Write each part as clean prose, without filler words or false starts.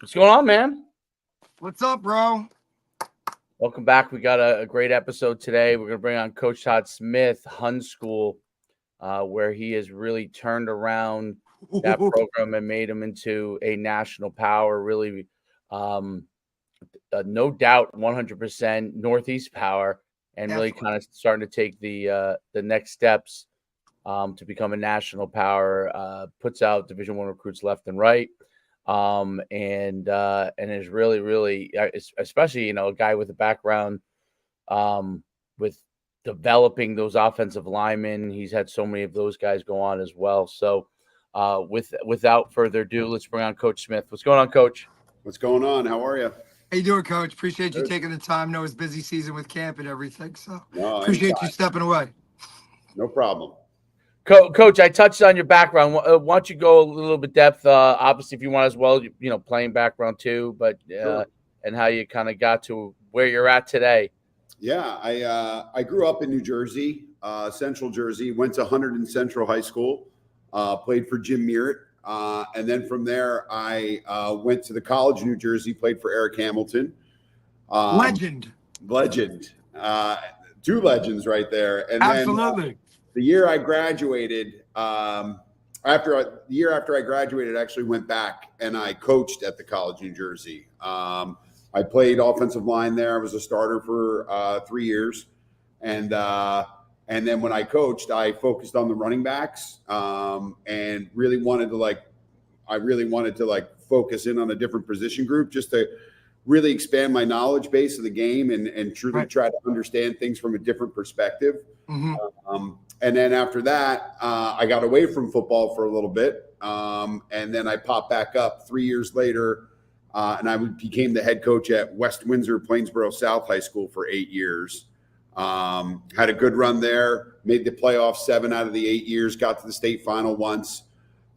What's going on, man? What's up, bro? Welcome back. We got a great episode today. We're going to bring on Coach Todd Smith, Hun School, where he has really turned around that program and made him into a national power. Really, no doubt, 100% Northeast power, and really kind of starting to take the next steps to become a national power. Puts out Division I recruits left and right. And is really, especially, a guy with a background with developing those offensive linemen. He's had so many of those guys go on as well. So without further ado, let's bring on Coach Smith. What's going on, Coach? What's going on? How are you? How you doing, Coach? Appreciate you taking the time. Know it's busy season with camp and everything, so appreciate you stepping away. No problem. Coach, I touched on your background. Why don't you go a little bit depth? Obviously, if you want as well, playing background too, but Sure. And how you kind of got to where you're at today. Yeah, I grew up in New Jersey, Central Jersey. Went to Hunterdon Central High School. Played for Jim Merritt, and then from there I went to the College of New Jersey. Played for Eric Hamilton. Legend. Two legends right there. And Absolutely. Then, the year I graduated, after I graduated, I actually went back and I coached at the College of New Jersey. I played offensive line there. I was a starter for 3 years, and then when I coached, I focused on the running backs and really wanted to focus in on a different position group just to really expand my knowledge base of the game and truly try to understand things from a different perspective. Mm-hmm. And then after that, I got away from football for a little bit. And then I popped back up 3 years later, and I became the head coach at West Windsor, Plainsboro South High School for 8 years. Had a good run there, made the playoffs 7 out of the 8 years, got to the state final once.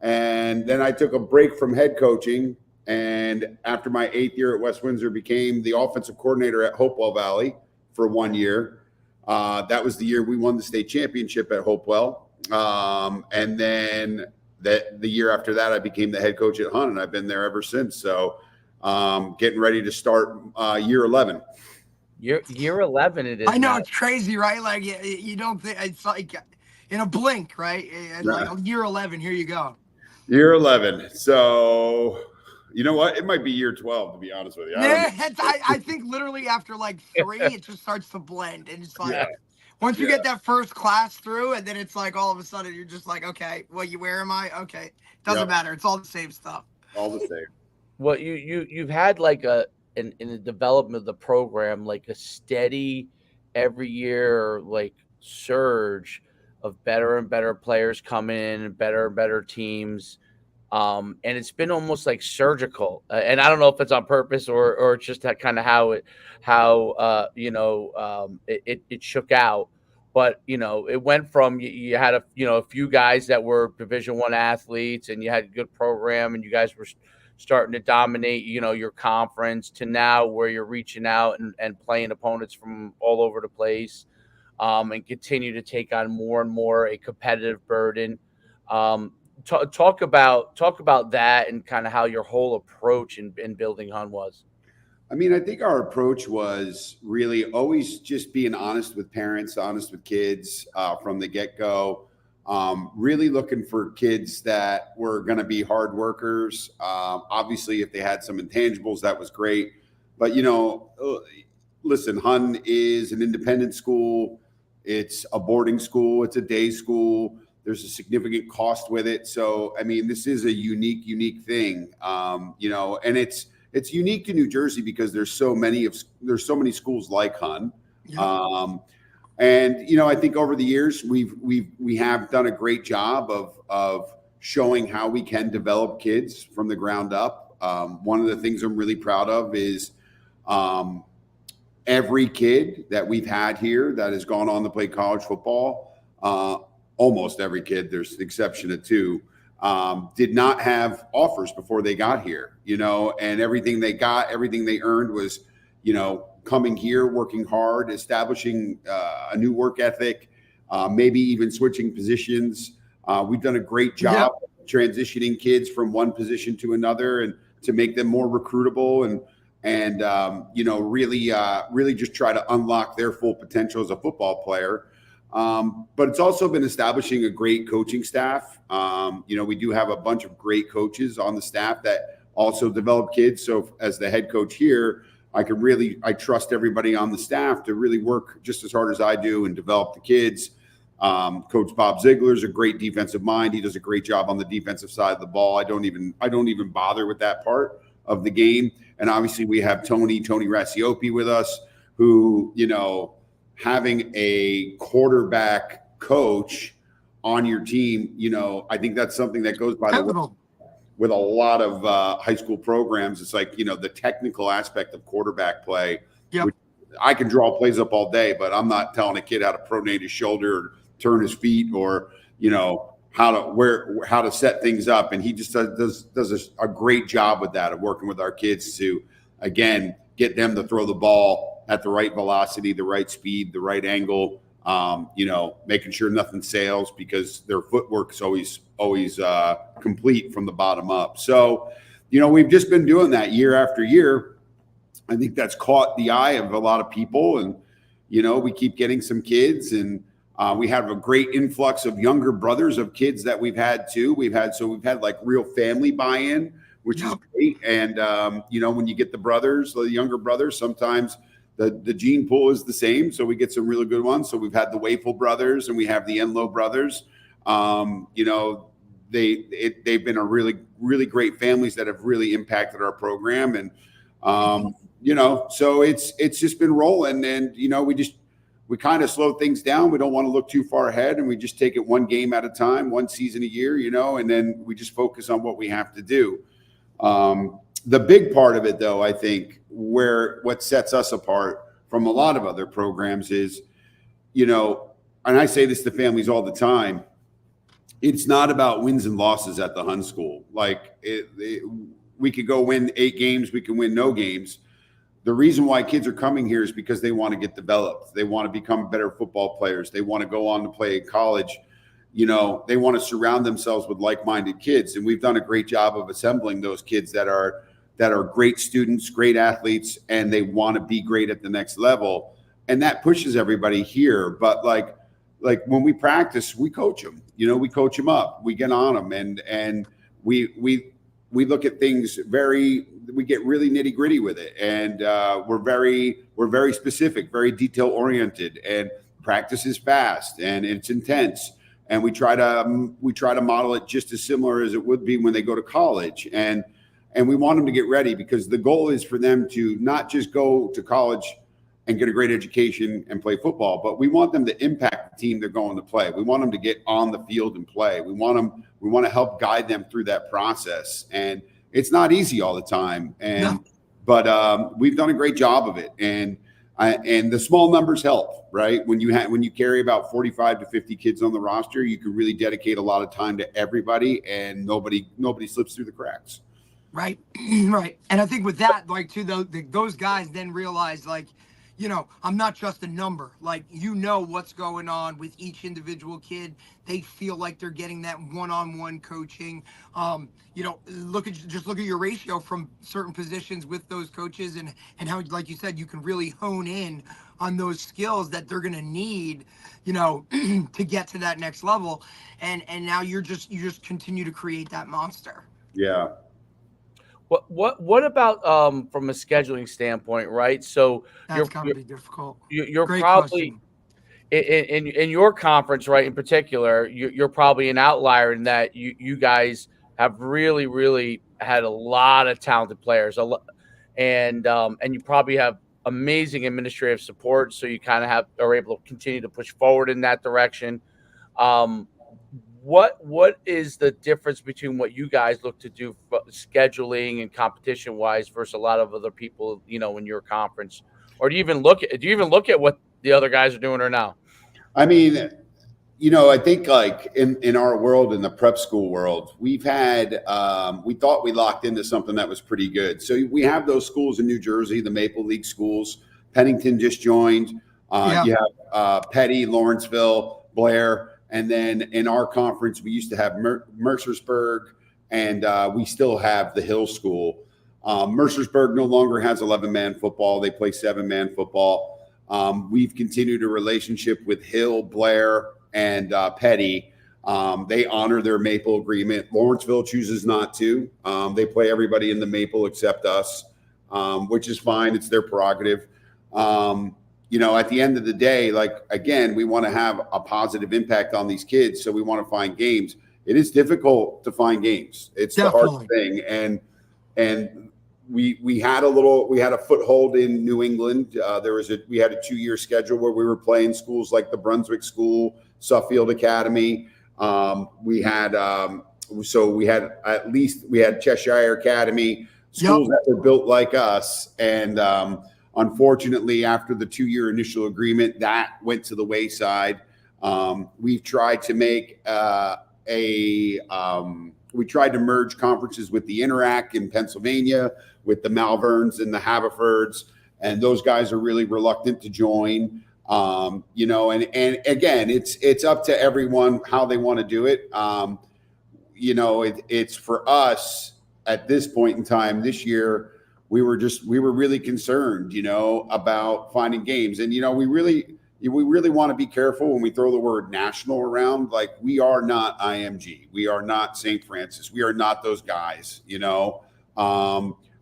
And then I took a break from head coaching. And after my 8th year at West Windsor, became the offensive coordinator at Hopewell Valley for 1 year. That was the year we won the state championship at Hopewell. And then the year after that, I became the head coach at Hunt, and I've been there ever since. So getting ready to start year 11. Year 11 it is. I know, it's crazy, right? Like you don't think it's like in a blink, right? And like year 11, here you go. Year 11. So you know what? It might be year 12, to be honest with you. I think literally after like 3, it just starts to blend. And it's like, once you get that first class through, and then it's like all of a sudden you're just like, okay, where am I? Okay. Doesn't matter. It's all the same stuff. All the same. Well, you've had like in the development of the program, like a steady every year, like surge of better and better players coming in, better and better teams. And it's been almost like surgical, and I don't know if it's on purpose or it's just that kind of how it shook out. But it went from you had a few guys that were Division I athletes, and you had a good program, and you guys were starting to dominate your conference, to now where you're reaching out and playing opponents from all over the place, and continue to take on more and more a competitive burden. Talk about that and kind of how your whole approach in building Hun was. I mean, I think our approach was really always just being honest with parents, honest with kids from the get-go. Really looking for kids that were going to be hard workers. Obviously, if they had some intangibles, that was great. But, listen, Hun is an independent school. It's a boarding school. It's a day school. There's a significant cost with it. So, I mean, this is a unique thing, and it's unique to New Jersey because there's so many schools like Hun. Yeah. And I think over the years we have done a great job of showing how we can develop kids from the ground up. One of the things I'm really proud of is every kid that we've had here that has gone on to play college football. Almost every kid, there's an exception of 2, did not have offers before they got here, and everything they earned was, coming here, working hard, establishing a new work ethic, maybe even switching positions. We've done a great job transitioning kids from one position to another. And to make them more recruitable and really just try to unlock their full potential as a football player. But it's also been establishing a great coaching staff. We do have a bunch of great coaches on the staff that also develop kids. So as the head coach here, I trust everybody on the staff to really work just as hard as I do and develop the kids. Coach Bob Ziegler is a great defensive mind. He does a great job on the defensive side of the ball. I don't even bother with that part of the game. And obviously we have Tony Rassiopi with us, who, having a quarterback coach on your team, I think that's something that goes by the way with a lot of high school programs. It's like, the technical aspect of quarterback play. Yep. Which I can draw plays up all day, but I'm not telling a kid how to pronate his shoulder or turn his feet or, how to set things up. And he just does a great job with that, of working with our kids to, again, get them to throw the ball at the right velocity, the right speed, the right angle, making sure nothing sails, because their footwork is always complete from the bottom up. So, we've just been doing that year after year. I think that's caught the eye of a lot of people. And, we keep getting some kids, and we have a great influx of younger brothers of kids that we've had too. We've had like real family buy-in, which is great. And, when you get the younger brothers, sometimes the gene pool is the same. So we get some really good ones. So we've had the Wafel brothers and we have the Enlow brothers. They've been a really, really great families that have really impacted our program. And, so it's just been rolling, and, we kind of slow things down. We don't want to look too far ahead, and we just take it one game at a time, one season a year, and then we just focus on what we have to do. The big part of it, though, I think what sets us apart from a lot of other programs is, and I say this to families all the time, it's not about wins and losses at the Hun School. Like we could go win 8 games, we can win no games. The reason why kids are coming here is because they want to get developed. They want to become better football players. They want to go on to play in college. They want to surround themselves with like-minded kids. And we've done a great job of assembling those kids that are great students, great athletes, and they want to be great at the next level. And that pushes everybody here. But like when we practice, we coach them. We coach them up. We get on them, and we look at things we get really nitty gritty with it. And we're very specific, very detail oriented, and practice is fast and it's intense. And we try to model it just as similar as it would be when they go to college. And we want them to get ready, because the goal is for them to not just go to college and get a great education and play football, but we want them to impact the team they're going to play. We want them to get on the field and play. We want to help guide them through that process. And it's not easy all the time. But we've done a great job of it. And the small numbers help, right? When you carry about 45 to 50 kids on the roster, you can really dedicate a lot of time to everybody, and nobody slips through the cracks. Right. Right. And I think with that, those guys then realize, I'm not just a number. What's going on with each individual kid. They feel like they're getting that one-on-one coaching. Look at your ratio from certain positions with those coaches, and how, like you said, you can really hone in on those skills that they're going to need, to get to that next level. And now you just continue to create that monster. Yeah. What about from a scheduling standpoint, right? So that's going to be difficult. You're Great probably question. in your conference, right? In particular, you're probably an outlier in that you guys have really, really had a lot of talented players, and you probably have amazing administrative support, so you kind of are able to continue to push forward in that direction. What is the difference between what you guys look to do scheduling and competition wise versus a lot of other people, in your conference? Or do you even look at what the other guys are doing or now? I mean, I think like in our world, in the prep school world, we've had, we thought we locked into something that was pretty good. So we have those schools in New Jersey, the Maple League schools. Pennington just joined. You have Petty, Lawrenceville, Blair. And then in our conference, we used to have Mercersburg, and we still have the Hill School. Mercersburg no longer has 11-man football. They play 7-man football. We've continued a relationship with Hill, Blair, and Petty. They honor their Maple agreement. Lawrenceville chooses not to. They play everybody in the Maple except us, which is fine. It's their prerogative. At the end of the day, again, we want to have a positive impact on these kids. So we want to find games. It is difficult to find games. It's Definitely. The hard thing. And we had a foothold in New England. We had a 2-year schedule where we were playing schools like the Brunswick School, Suffield Academy. We had Cheshire Academy, schools that were built like us. And unfortunately, after the 2-year initial agreement, that went to the wayside. We've tried to make we tried to merge conferences with the Interac in Pennsylvania, with the Malverns and the Haverfords, and those guys are really reluctant to join. And again, it's up to everyone how they want to do it. It's for us at this point in time this year. We were really concerned, about finding games, and we really want to be careful when we throw the word national around. Like, we are not IMG, we are not St. Francis, we are not those guys.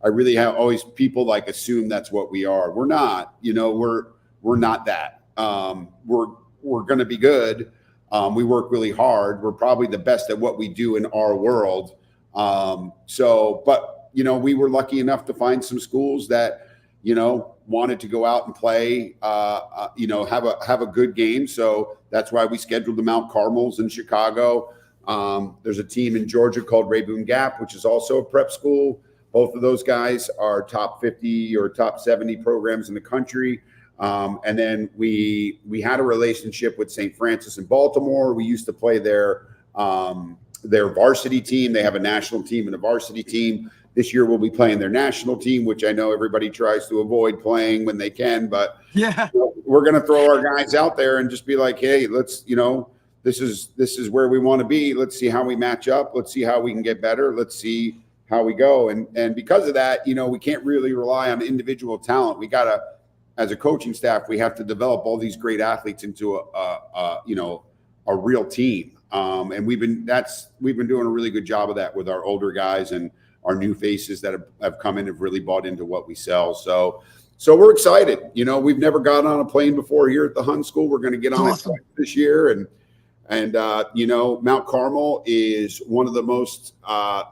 I really have always people assume that's what we are. We're not. We're not that. We're going to be good. We work really hard. We're probably the best at what we do in our world. But we were lucky enough to find some schools that, wanted to go out and play, have a good game. So that's why we scheduled the Mount Carmels in Chicago. There's a team in Georgia called Rayboon Gap, which is also a prep school. Both of those guys are top 50 or top 70 programs in the country. And then we had a relationship with St. Francis in Baltimore. We used to play their varsity team. They have a national team and a varsity team. This year we'll be playing their national team, which I know everybody tries to avoid playing when they can. But we're going to throw our guys out there and just be like, hey, let's, this is where we want to be. Let's see how we match up. Let's see how we can get better. Let's see how we go. And because of that, we can't really rely on individual talent. We got to, as a coaching staff, we have to develop all these great athletes into a real team. And we've been doing a really good job of that with our older guys, and our new faces that have come in have really bought into what we sell. So we're excited. We've never got on a plane before here at the Hun School. We're going to get on it this year. And Mount Carmel is one of the most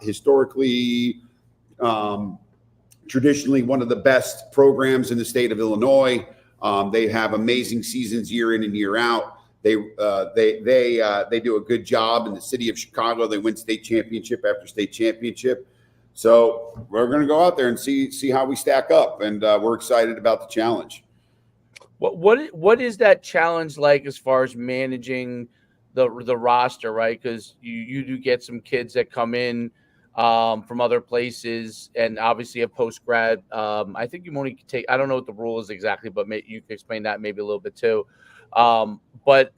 historically, traditionally one of the best programs in the state of Illinois. They have amazing seasons year in and year out. They do a good job in the city of Chicago. They win state championship after state championship. So we're going to go out there and see how we stack up, and we're excited about the challenge. What is that challenge like as far as managing the roster, right? Because you do get some kids that come in from other places, and obviously a post grad. I think you only take. I don't know what the rule is exactly, but you can explain that maybe a little bit too. But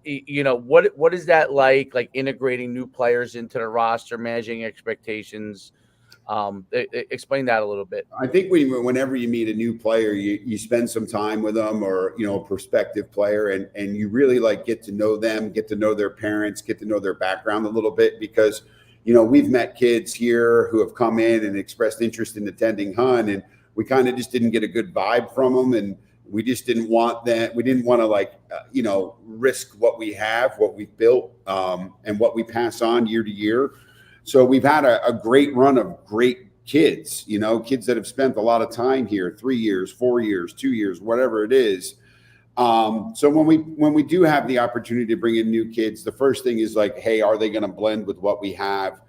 what is that like? Like integrating new players into the roster, managing expectations. Explain that a little bit. I think whenever you meet a new player, you spend some time with them, or a prospective player, and you really get to know them, get to know their parents, get to know their background a little bit, because we've met kids here who have come in and expressed interest in attending Hun, and we kind of just didn't get a good vibe from them, and we just didn't want that. We didn't want to risk what we have, what we've built, and what we pass on year to year. So we've had a great run of great kids, kids that have spent a lot of time here, 3 years, 4 years, 2 years, whatever it is. So when we do have the opportunity to bring in new kids, the first thing is hey, are they going to blend with what we have?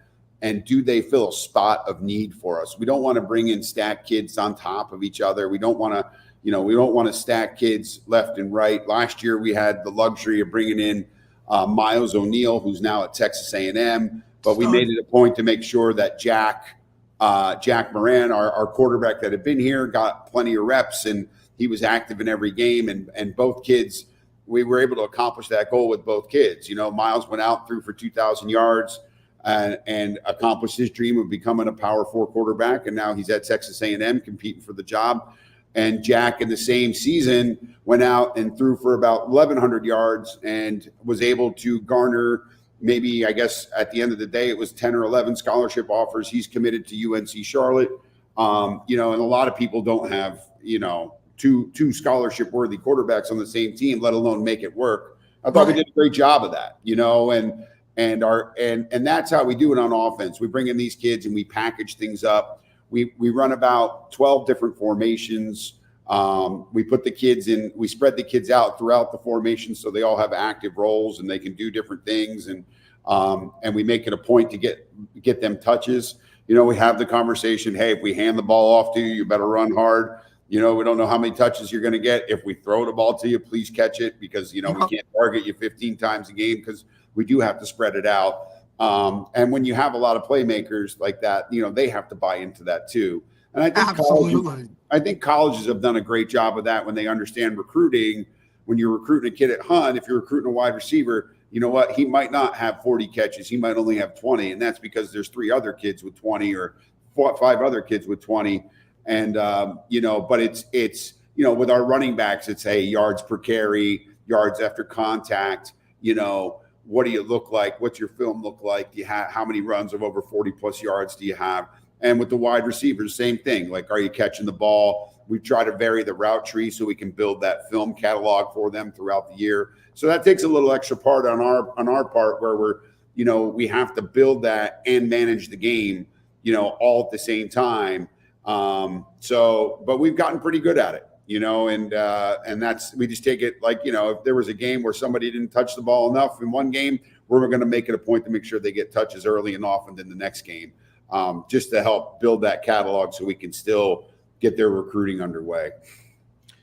And do they fill a spot of need for us? We don't want to bring in stacked kids on top of each other. We don't want to, stack kids left and right. Last year, we had the luxury of bringing in Miles O'Neill, who's now at Texas A&M. But we made it a point to make sure that Jack Moran, our quarterback that had been here, got plenty of reps, and he was active in every game. And both kids, we were able to accomplish that goal with both kids. Miles went out, threw for 2,000 yards. and accomplished his dream of becoming a Power 4 quarterback. And now he's at Texas A&M competing for the job. And Jack, in the same season, went out and threw for about 1,100 yards and was able to garner maybe, I guess, at the end of the day, it was 10 or 11 scholarship offers. He's committed to UNC Charlotte. And a lot of people don't have, two scholarship-worthy quarterbacks on the same team, let alone make it work. I thought we did a great job of that, and that's how we do it on offense. We bring in these kids and we package things up. We run about 12 different formations. We put the kids in, we spread the kids out throughout the formation so they all have active roles and they can do different things. And we make it a point to get them touches. We have the conversation, hey, if we hand the ball off to you, you better run hard. We don't know how many touches you're going to get. If we throw the ball to you, please catch it because, we can't target you 15 times a game because we do have to spread it out. And when you have a lot of playmakers like that, they have to buy into that too. And I think colleges have done a great job of that when they understand recruiting. When you're recruiting a kid at Hunt, if you're recruiting a wide receiver, you know what? He might not have 40 catches. He might only have 20. And that's because there's 3 other kids with 20 or 5 other kids with 20. And, but it's with our running backs, it's, hey, yards per carry, yards after contact, what do you look like? What's your film look like? Do you have how many runs of over 40 plus yards do you have? And with the wide receivers, same thing. Like, are you catching the ball? We try to vary the route tree so we can build that film catalog for them throughout the year. So that takes a little extra part on our part where we have to build that and manage the game, all at the same time. But we've gotten pretty good at it, and that's, we just take it like, if there was a game where somebody didn't touch the ball enough in one game, we're going to make it a point to make sure they get touches early and often in the next game, just to help build that catalog so we can still get their recruiting underway.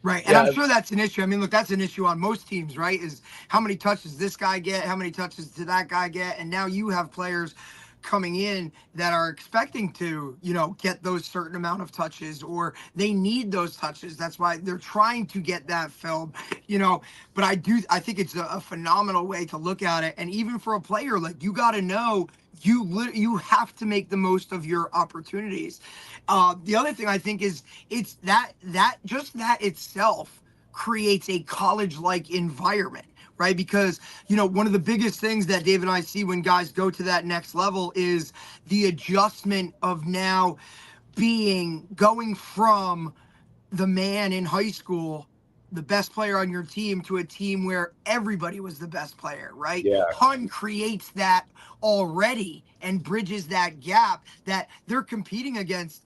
Right. And I'm sure that's an issue. I mean, look, that's an issue on most teams, right? Is how many touches this guy get? How many touches did that guy get? And now you have players coming in that are expecting to, get those certain amount of touches, or they need those touches. That's why they're trying to get that film, but I think it's a phenomenal way to look at it. And even for a player, like, you got to know, you have to make the most of your opportunities. The other thing I think is it's that itself creates a college-like environment. Right? Because, one of the biggest things that Dave and I see when guys go to that next level is the adjustment of now going from the man in high school, the best player on your team, to a team where everybody was the best player, right? Yeah. Hun creates that already and bridges that gap that they're competing against.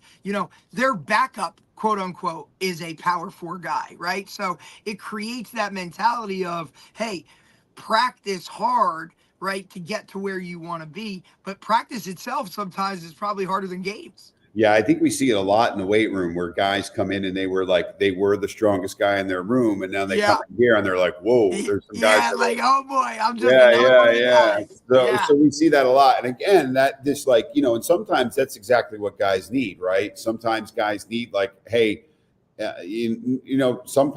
Their backup, quote unquote, is a Power 4 guy, right? So it creates that mentality of, hey, practice hard, right, to get to where you want to be. But practice itself sometimes is probably harder than games. Yeah, I think we see it a lot in the weight room where guys come in and they were the strongest guy in their room, and now they come in here and they're like, whoa, there's some guys. Yeah, like, oh boy, I'm just guys. So we see that a lot. And again, and sometimes that's exactly what guys need, right? Sometimes guys need, like, hey, some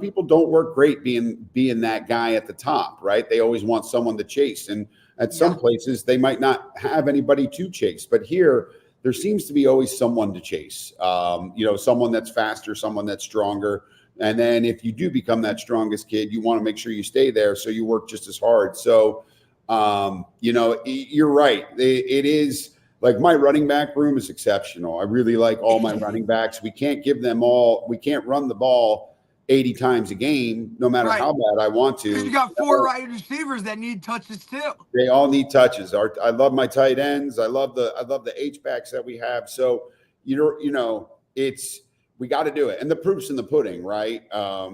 people don't work great being that guy at the top, right? They always want someone to chase. And at some places they might not have anybody to chase, but here there seems to be always someone to chase, someone that's faster, someone that's stronger. And then if you do become that strongest kid, you want to make sure you stay there. So you work just as hard. So, you're right. It is like, my running back room is exceptional. I really like all my running backs. We can't run the ball 80 times a game, no matter how bad I want to. You got 4 wide receivers that need touches too. They all need touches. I love my tight ends. I love the H-backs that we have. So, we got to do it. And the proof's in the pudding, right?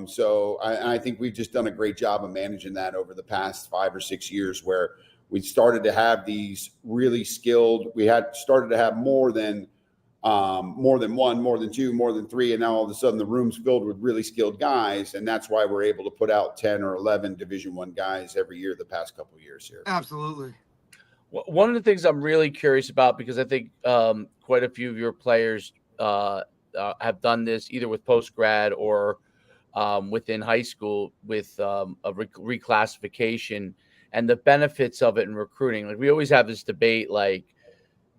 So I think we've just done a great job of managing that over the past 5 or 6 years, where we started to have these really skilled, started to have more than 1, more than 2, more than 3. And now all of a sudden the room's filled with really skilled guys. And that's why we're able to put out 10 or 11 Division I guys every year the past couple of years here. Absolutely. One of the things I'm really curious about, because I think quite a few of your players have done this either with post-grad or within high school with a reclassification, and the benefits of it in recruiting. Like, we always have this debate, like,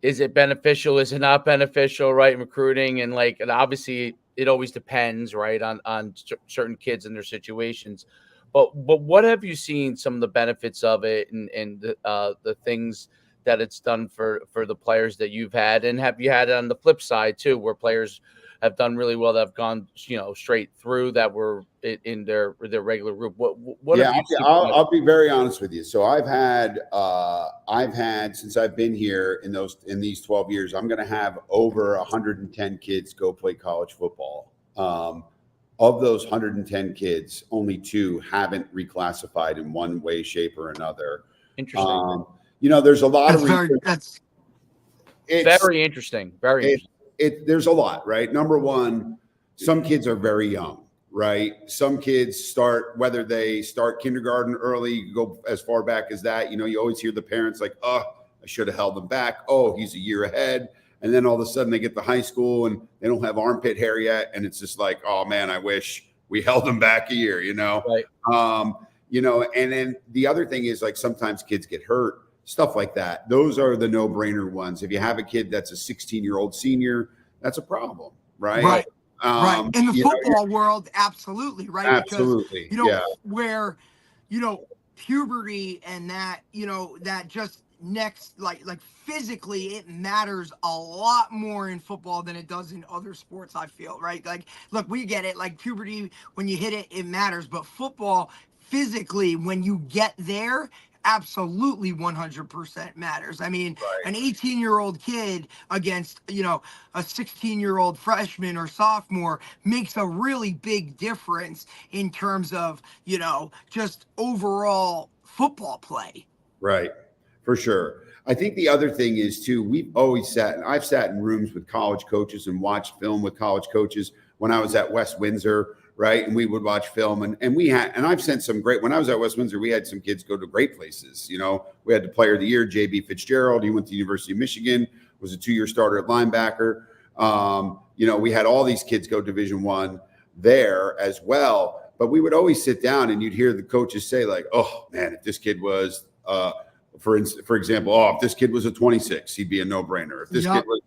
is it beneficial? Is it not beneficial, right, in recruiting? And like, and obviously it always depends, right, on certain kids and their situations. But what have you seen some of the benefits of it, and the things that it's done for the players that you've had, and have you had it on the flip side too, where players have done really well that have gone, straight through, that were in their regular group? What Yeah, have you seen? I'll be very honest with you. So I've had since I've been here in these 12 years, I'm going to have over 110 kids go play college football. Of those 110 kids, only 2 haven't reclassified in one way, shape, or another. Interesting. There's a lot of research. That's very interesting. Very interesting. There's a lot, right? Number one, some kids are very young, right? Some kids start, whether they start kindergarten early, you go as far back as that. You always hear the parents like, oh, I should have held him back. Oh, he's a year ahead. And then all of a sudden they get to high school and they don't have armpit hair yet. And it's just like, oh man, I wish we held him back a year, Right. And then the other thing is, like, sometimes kids get hurt, stuff like that. Those are the no-brainer ones. If you have a kid that's a 16-year-old senior, that's a problem, right? Right. Right. In the football world, absolutely, right? Absolutely. Because, where, puberty and that, that just next, like physically, it matters a lot more in football than it does in other sports, I feel, right? Like, look, we get it. Like, puberty, when you hit it, it matters. But football, physically, when you get there, absolutely 100% matters. I mean, an 18-year-old kid against, a 16-year-old freshman or sophomore makes a really big difference in terms of, just overall football play. Right. For sure. I think the other thing is too, I've sat in rooms with college coaches and watched film with college coaches when I was at West Windsor, right? And we would watch film, and I've sent some great, when I was at West Windsor, we had some kids go to great places. We had the player of the year, JB Fitzgerald. He went to the University of Michigan, was a 2-year starter at linebacker. We had all these kids go Division I there as well. But we would always sit down and you'd hear the coaches say, like, oh man, if this kid was, for example, if this kid was a 26, he'd be a no-brainer. If this kid was,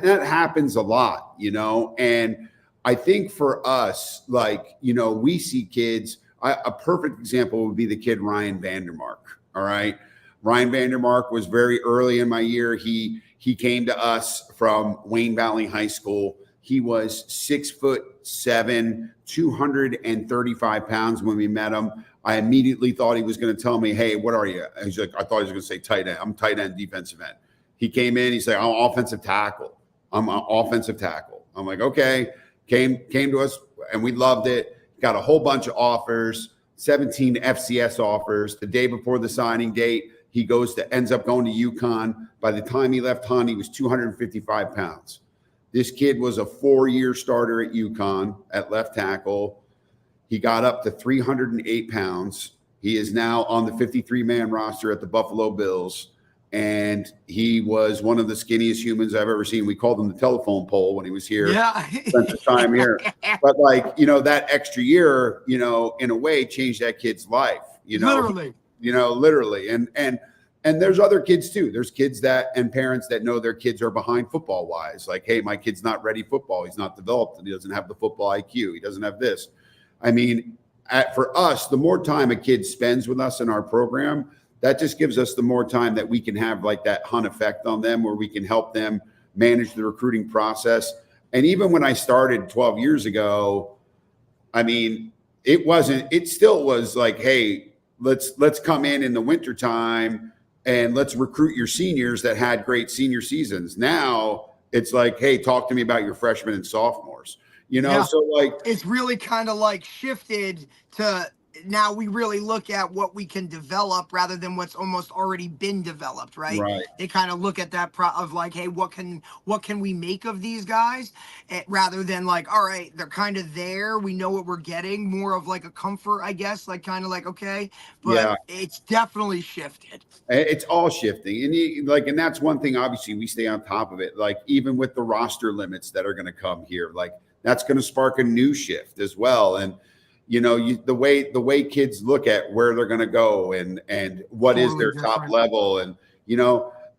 that happens a lot, and I think for us, like, we see kids, a perfect example would be the kid, Ryan Vandermark. All right. Ryan Vandermark was very early in my year. He came to us from Wayne Valley High School. He was 6'7", 235 pounds when we met him. I immediately thought he was going to tell me, hey, what are you? He's like, I thought he was going to say tight end. I'm tight end, defensive end. He came in, he said, I'm offensive tackle. I'm an offensive tackle. I'm like, okay. Came to us and we loved it. Got a whole bunch of offers, 17 FCS offers. The day before the signing date, he ends up going to UConn. By the time he left Hunt, he was 255 pounds. This kid was a 4-year starter at UConn at left tackle. He got up to 308 pounds. He is now on the 53-man roster at the Buffalo Bills. And he was one of the skinniest humans I've ever seen. We called him the telephone pole when he was here. Yeah. Spent the time here. But that extra year, in a way changed that kid's life, Literally. Literally. And there's other kids too. There's kids and parents that know their kids are behind football wise. Like, hey, my kid's not ready football. He's not developed and he doesn't have the football IQ. He doesn't have this. I mean, for us, the more time a kid spends with us in our program, that just gives us the more time that we can have like that Hunt effect on them, where we can help them manage the recruiting process. And even when I started 12 years ago, I mean, it still was like, hey, let's come in the wintertime and let's recruit your seniors that had great senior seasons. Now it's like, hey, talk to me about your freshmen and sophomores, So like, it's really kind of like shifted to, now we really look at what we can develop rather than what's almost already been developed, right? They kind of look at that of like, hey, what can we make of these guys, rather than like, all right, they're kind of there, we know what we're getting, more of like a comfort, I guess, like kind of like, okay, but it's definitely shifted. It's all shifting, and that's one thing. Obviously, we stay on top of it. Like, even with the roster limits that are going to come here, like that's going to spark a new shift as well. And the way kids look at where they're going to go and what is Totally their top different. level. And,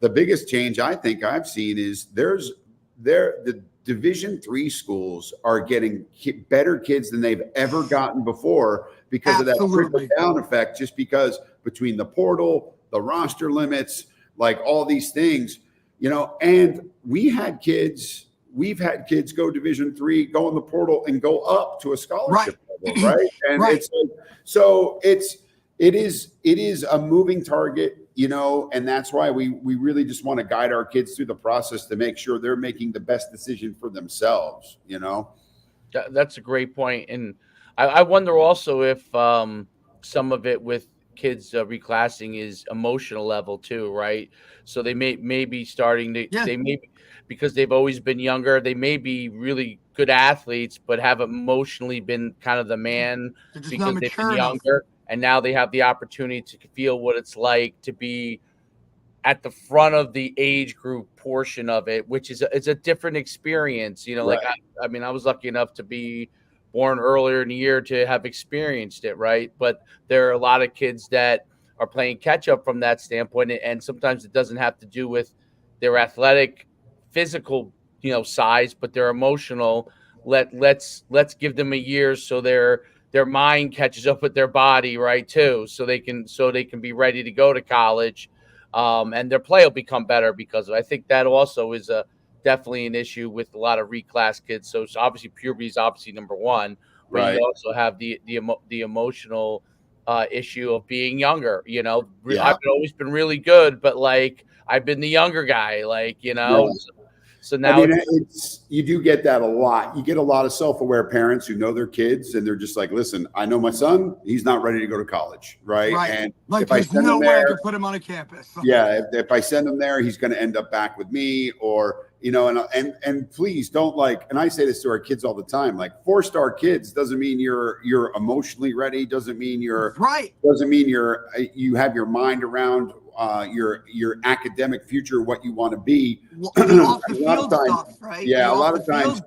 the biggest change I think I've seen is the Division III schools are getting better kids than they've ever gotten before because of that trickle down effect, just because between the portal, the roster limits, like all these things, and we've had kids go Division III, go in the portal and go up to a scholarship level, right? And it's like, so it is a moving target, and that's why we really just want to guide our kids through the process to make sure they're making the best decision for themselves, That's a great point. And I wonder also if some of it with kids reclassing is emotional level too, right? So they may be starting to, they may, because they've always been younger, they may be really good athletes, but have emotionally been kind of the man because they've been younger. And now they have the opportunity to feel what it's like to be at the front of the age group portion of it, which is it's a different experience. Like I mean, I was lucky enough to be born earlier in the year to have experienced it, right? But there are a lot of kids that are playing catch up from that standpoint, and sometimes it doesn't have to do with their athletic, physical, size, but their emotional. Let's give them a year so their mind catches up with their body, right, too, so they can be ready to go to college, and their play will become better because of it. I think that also is definitely an issue with a lot of reclass kids. So obviously puberty is obviously number one, but you also have the emotional issue of being younger. I've always been really good, but like I've been the younger guy, So now you do get that a lot. You get a lot of self-aware parents who know their kids, and they're just like, "Listen, I know my son; he's not ready to go to college, right?" And like, if I send him there, I could put him on a campus. If I send him there, he's going to end up back with me, or and please don't and I say this to our kids all the time, like 4-star kids doesn't mean you're emotionally ready, doesn't mean doesn't mean you have your mind around your academic future, what you want to be. Off the field stuff, right? Yeah, a lot of times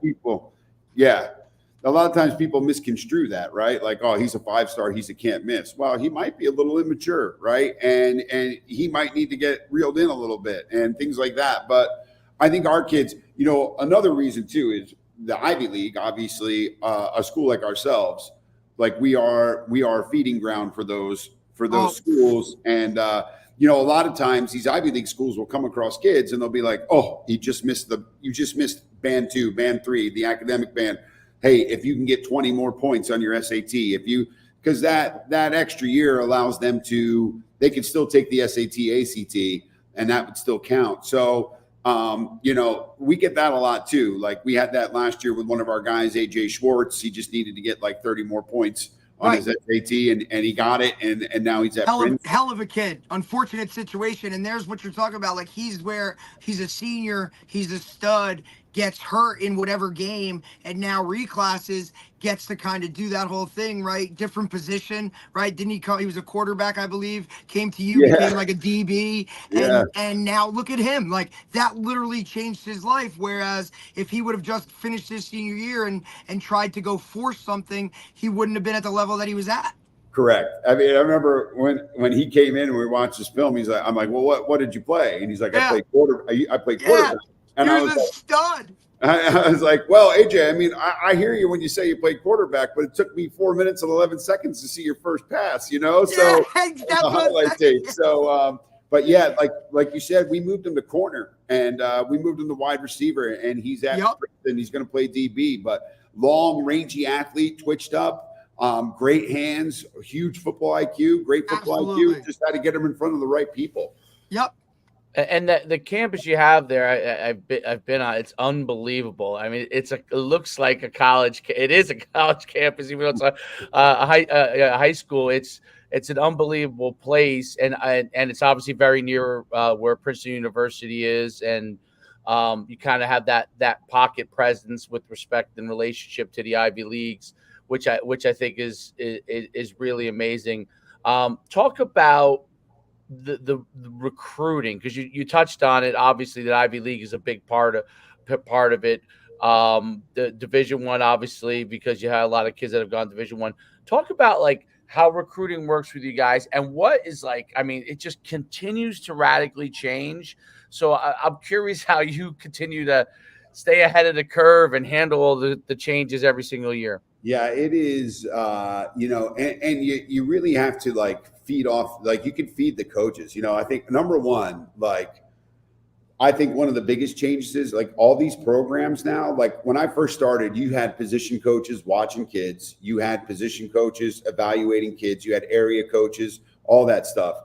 people misconstrue that, right? Like, oh, he's a 5-star, he's a can't miss. Well, he might be a little immature, right? And he might need to get reeled in a little bit and things like that. But I think our kids, another reason too is the Ivy League, obviously, a school like ourselves, like we are feeding ground for those schools. And a lot of times these Ivy League schools will come across kids and they'll be like, oh, you just missed band 2, band 3, the academic band. Hey, if you can get 20 more points on your SAT, because that extra year allows them they could still take the SAT, ACT, and that would still count. So, we get that a lot too. Like we had that last year with one of our guys, AJ Schwartz. He just needed to get like 30 more points on his SAT, and he got it, and now he's at hell of a kid. Unfortunate situation, and there's what you're talking about. Like he's a senior, he's a stud, gets hurt in whatever game, and now reclasses, gets to kind of do that whole thing, right? Different position, right? Didn't he come? He was a quarterback, I believe. Came to you, became like a DB, and now look at him. Like that literally changed his life. Whereas if he would have just finished his senior year and tried to go force something, he wouldn't have been at the level that he was at. Correct. I mean, I remember when he came in and we watched his film. He's like, I'm like, well, what did you play? And he's like, I played quarterback. And I was a stud. I was like, well, AJ, I mean, I hear you when you say you played quarterback, but it took me 4 minutes and 11 seconds to see your first pass, So the highlight tape. So, but yeah, like you said, we moved him to corner and we moved him to wide receiver, and he's at Princeton. He's going to play DB, but long, rangy athlete, twitched up, great hands, huge football IQ, great football IQ. Just had to get him in front of the right people. Yep. And the campus you have there, I've been on. It's unbelievable. I mean, it looks like a college. It is a college campus, even though it's a high school. It's an unbelievable place, and it's obviously very near where Princeton University is, and you kind of have that pocket presence with respect and relationship to the Ivy Leagues, which I think is really amazing. Talk about the recruiting, because you touched on it. Obviously, the Ivy League is a big part of it. The Division One, obviously, because you have a lot of kids that have gone Division One. Talk about like how recruiting works with you guys and what is like. I mean, it just continues to radically change. So I'm curious how you continue to stay ahead of the curve and handle all the changes every single year. Yeah, it is, and you really have to like feed off, like you can feed the coaches. I think number one, I think one of the biggest changes is like all these programs now, like when I first started, you had position coaches watching kids, you had position coaches evaluating kids, you had area coaches, all that stuff.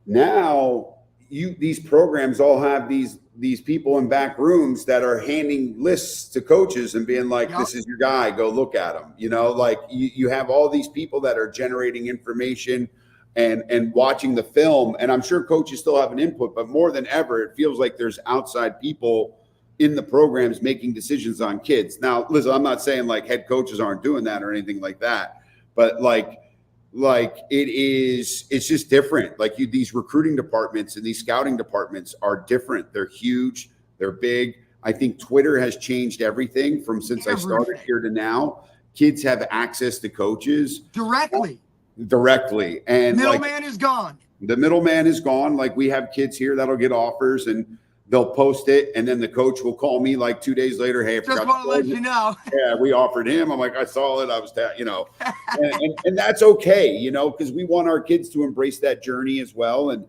Now these programs all have these people in back rooms that are handing lists to coaches and being like, this is your guy, go look at him. Like you have all these people that are generating information and watching the film. And I'm sure coaches still have an input, but more than ever, it feels like there's outside people in the programs making decisions on kids. Now, listen, I'm not saying like head coaches aren't doing that or anything like that, but it's just different. Like these recruiting departments and these scouting departments are different. They're huge. They're big. I think Twitter has changed everything from since I started here to now. Kids have access to coaches directly. And middleman is gone. The middleman is gone. Like we have kids here that'll get offers and they'll post it, and then the coach will call me like 2 days later. Hey, I just want to let you know. Yeah, we offered him. I'm like, I saw it. I was, and that's okay, because we want our kids to embrace that journey as well and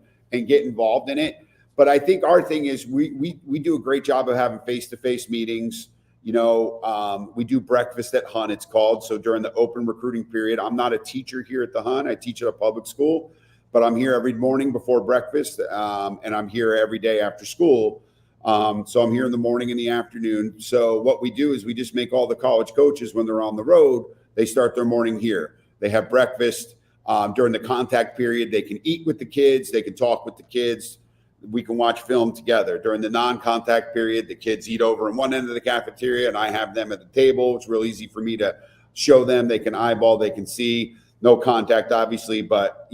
get involved in it. But I think our thing is we do a great job of having face-to-face meetings. We do breakfast at Hun, it's called. So during the open recruiting period, I'm not a teacher here at the Hun. I teach at a public school. But I'm here every morning before breakfast, and I'm here every day after school. So I'm here in the morning and the afternoon. So what we do is we just make all the college coaches, when they're on the road, they start their morning here. They have breakfast. During the contact period, they can eat with the kids. They can talk with the kids. We can watch film together. During the non-contact period, the kids eat over in one end of the cafeteria, and I have them at the table. It's real easy for me to show them. They can eyeball, they can see. No contact, obviously, but,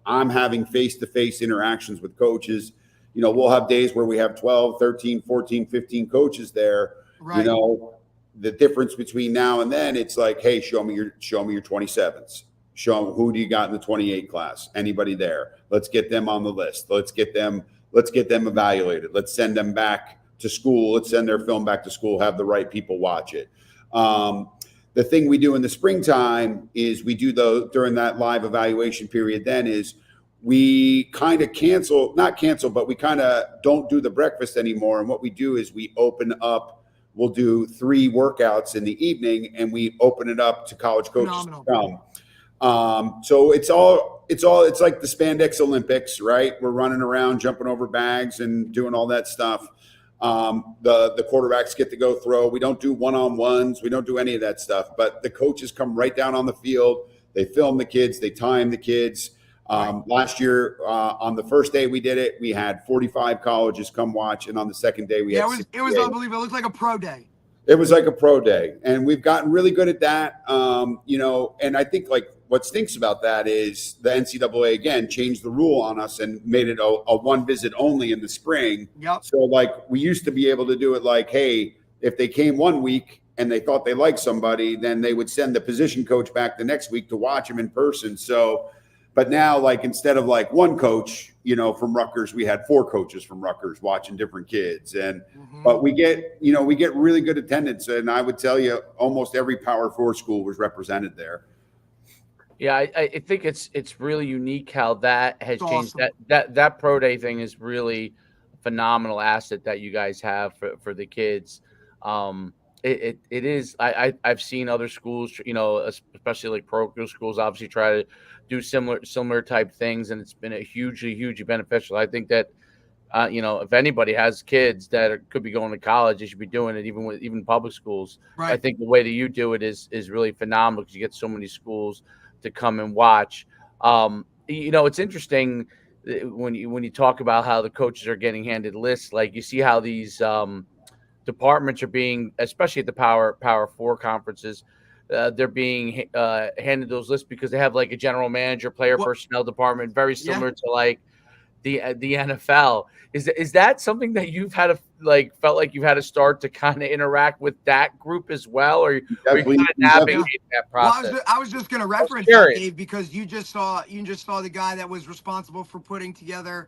I'm having face-to-face interactions with coaches. We'll have days where we have 12, 13, 14, 15 coaches there. Right. The difference between now and then, it's like, hey, show me your 27s. Show them who do you got in the 28 class? Anybody there? Let's get them on the list. Let's get them evaluated. Let's send them back to school. Let's send their film back to school. Have the right people watch it. The thing we do in the springtime is we do during that live evaluation period then is we kind of but we kind of don't do the breakfast anymore. And what we do is we open up, we'll do 3 workouts in the evening and we open it up to college coaches to come. So it's like the spandex Olympics, right? We're running around, jumping over bags and doing all that stuff. The quarterbacks get to go throw. We don't do one-on-ones. We don't do any of that stuff, but the coaches come right down on the field. They film the kids. They time the kids. Last year, on the first day we did it, we had 45 colleges come watch. And on the second day, it was unbelievable. It looked like a pro day. It was like a pro day. And we've gotten really good at that. And I think like what stinks about that is the NCAA again changed the rule on us and made it a one visit only in the spring. Yep. So like we used to be able to do it like, hey, if they came one week and they thought they liked somebody, then they would send the position coach back the next week to watch him in person. So, but now like instead of like one coach, from Rutgers, we had 4 coaches from Rutgers watching different kids. And, but we get really good attendance. And I would tell you almost every Power 4 school was represented there. Yeah, I think it's really unique how that has changed. Awesome. That pro day thing is really a phenomenal asset that you guys have for the kids. It is. I've seen other schools, especially like parochial schools, obviously try to do similar type things, and it's been a hugely beneficial. I think that if anybody has kids that could be going to college, they should be doing it even public schools. Right. I think the way that you do it is really phenomenal because you get so many schools to come and watch. It's interesting when you talk about how the coaches are getting handed lists. Like you see how these departments are being, especially at the Power 4 conferences, they're being handed those lists because they have like a general manager, player personnel department, very similar to like the NFL. Is that something that you've had to felt like you've had to start to kind of interact with that group as well, or you kind of navigate that process? Well, I was just going to reference that, Dave, because you just saw the guy that was responsible for putting together,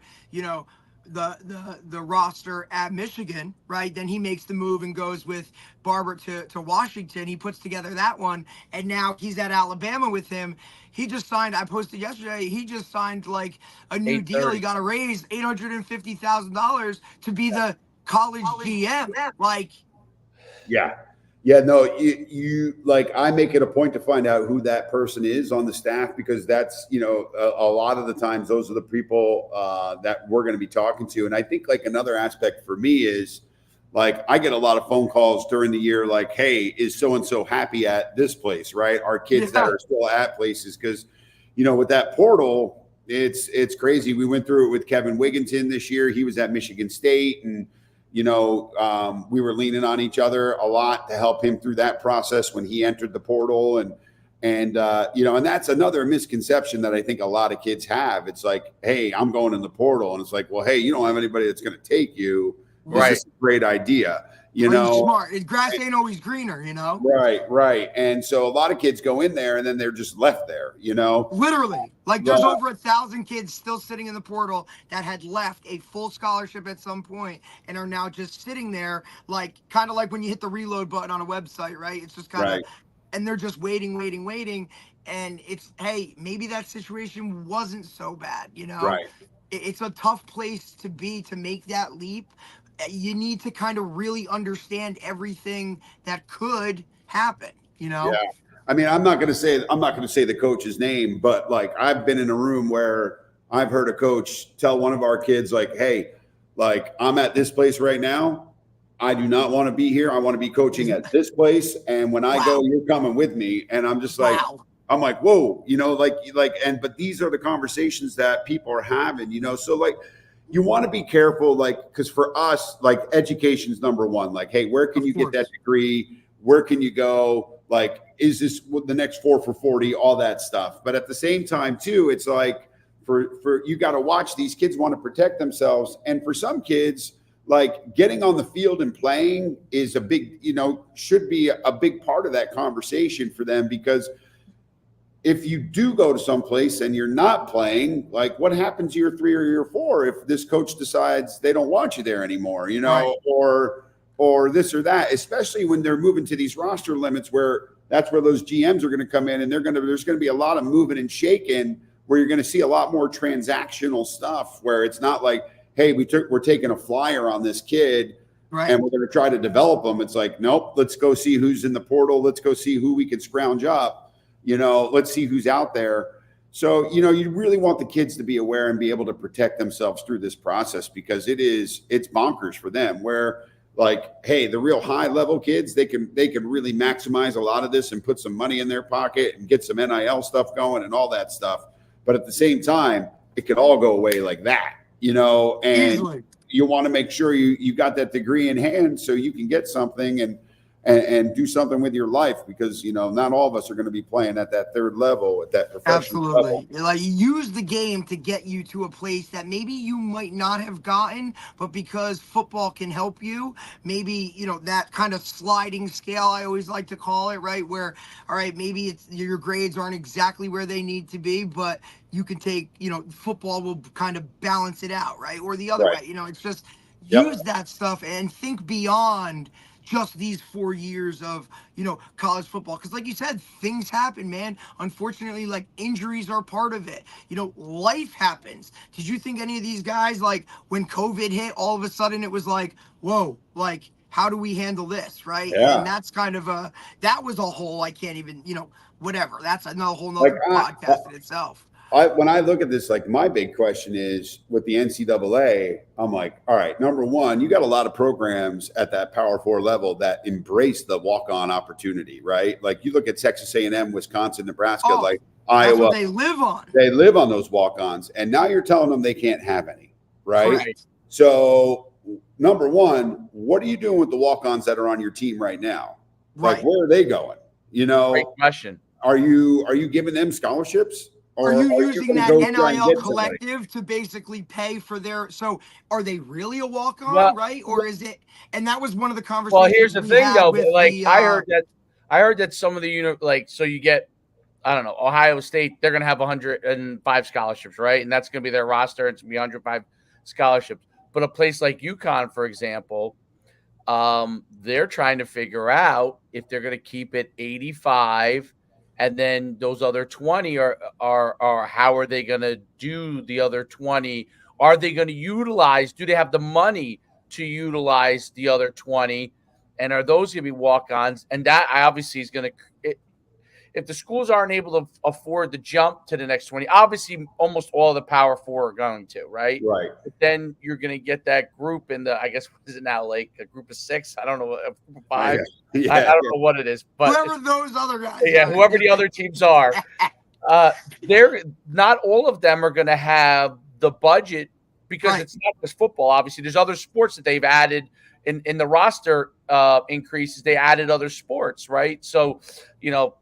the roster at Michigan, right? Then he makes the move and goes with Barber to Washington. He puts together that one, and now he's at Alabama with him. He just signed, I posted yesterday, he just signed like a new deal. He got a raise, $850,000 to be the college GM. Like, yeah, no, you like, I make it a point to find out who that person is on the staff, because that's, a lot of the times those are the people that we're going to be talking to. And I think like another aspect for me is like, I get a lot of phone calls during the year, like, hey, is so-and-so happy at this place, right? Our kids that are still at places, because, with that portal, it's crazy. We went through it with Kevin Wigginton this year. He was at Michigan State, and we were leaning on each other a lot to help him through that process when he entered the portal. And that's another misconception that I think a lot of kids have. It's like, hey, I'm going in the portal. And it's like, well, hey, you don't have anybody that's going to take you. Right. This is a great idea. Smart. Grass ain't always greener, Right. And so a lot of kids go in there and then they're just left there, Literally. Like there's over 1,000 kids still sitting in the portal that had left a full scholarship at some point and are now just sitting there, like kind of like when you hit the reload button on a website, right? It's just kind of, and they're just waiting. And it's, hey, maybe that situation wasn't so bad, Right. It's a tough place to be, to make that leap. You need to kind of really understand everything that could happen, Yeah. I mean, I'm not going to say the coach's name, but like I've been in a room where I've heard a coach tell one of our kids, like, hey, like I'm at this place right now. I do not want to be here. I want to be coaching at this place. And when I go, you're coming with me. And I'm just like, I'm like, whoa, but these are the conversations that people are having, so like, you want to be careful, like, because for us, like, education's number one. Like, hey, where can you get that degree? Where can you go? Like, is this the next 4 for 40? All that stuff. But at the same time, too, it's like for you got to watch, these kids want to protect themselves. And for some kids, like getting on the field and playing is a big, should be a big part of that conversation for them, because if you do go to some place and you're not playing, like what happens year 3 or year 4 if this coach decides they don't want you there anymore, or this or that, especially when they're moving to these roster limits where that's where those GMs are going to come in, and there's going to be a lot of moving and shaking where you're going to see a lot more transactional stuff where it's not like, hey, we're taking a flyer on this kid and we're going to try to develop them. It's like, nope, let's go see who's in the portal. Let's go see who we can scrounge up. Let's see who's out there. So, you really want the kids to be aware and be able to protect themselves through this process, because it's bonkers for them where like, hey, the real high level kids, they can really maximize a lot of this and put some money in their pocket and get some NIL stuff going and all that stuff. But at the same time, it could all go away like that, and easily. You want to make sure you got that degree in hand so you can get something and do something with your life, because not all of us are going to be playing at that third level, at that professional level. Like use the game to get you to a place that maybe you might not have gotten, but because football can help you, maybe that kind of sliding scale, I always like to call it, right, where all right, maybe it's your grades aren't exactly where they need to be, but you can take football will kind of balance it out, right, or the other way. It's just use that stuff and think beyond just these 4 years of, college football. Because like you said, things happen, man. Unfortunately, like injuries are part of it. Life happens. Did you think any of these guys, like when COVID hit, all of a sudden it was like, whoa, like, how do we handle this, right? Yeah. And that's kind of that was a whole, I can't even, whatever. That's another whole nother podcast in itself. When I look at this, like my big question is with the NCAA, I'm like, all right, number one, you got a lot of programs at that Power 4 level that embrace the walk-on opportunity, right? Like you look at Texas A&M, Wisconsin, Nebraska, like Iowa. That's what they live on. They live on those walk-ons, and now you're telling them they can't have any, right? So number one, what are you doing with the walk-ons that are on your team right now? Like where are they going? Great question. Are you giving them scholarships? Are you using gonna that go try and NIL get somebody. collective to basically pay for their? So are they really a walk-on, Well, right? Or is it? And that was one of the Well, conversations here's the we thing, had though. with Like the. I heard that some of the so you get, I don't know, Ohio State, they're gonna have 105 scholarships, right? And that's gonna be their roster. It's gonna be 105 scholarships. But a place like UConn, for example, they're trying to figure out if they're gonna keep it 85, and then those other 20 are how are they gonna do the other 20? Are they gonna utilize? Do they have the money to utilize the other 20? And are those going to be walk-ons? And that obviously is going to, if the schools aren't able to afford the jump to the next 20, obviously almost all the Power Four are going to, right? Right. But then you're going to get that group in the, I guess, what is it now, like a group of 6? I don't know, a group of 5. Yeah. I don't know what it is, but whoever those other guys yeah, are. whoever the other teams are, they're not all of them are going to have the budget because Right. it's not just football. Obviously, there's other sports that they've added in the roster increases. They added other sports, right? So,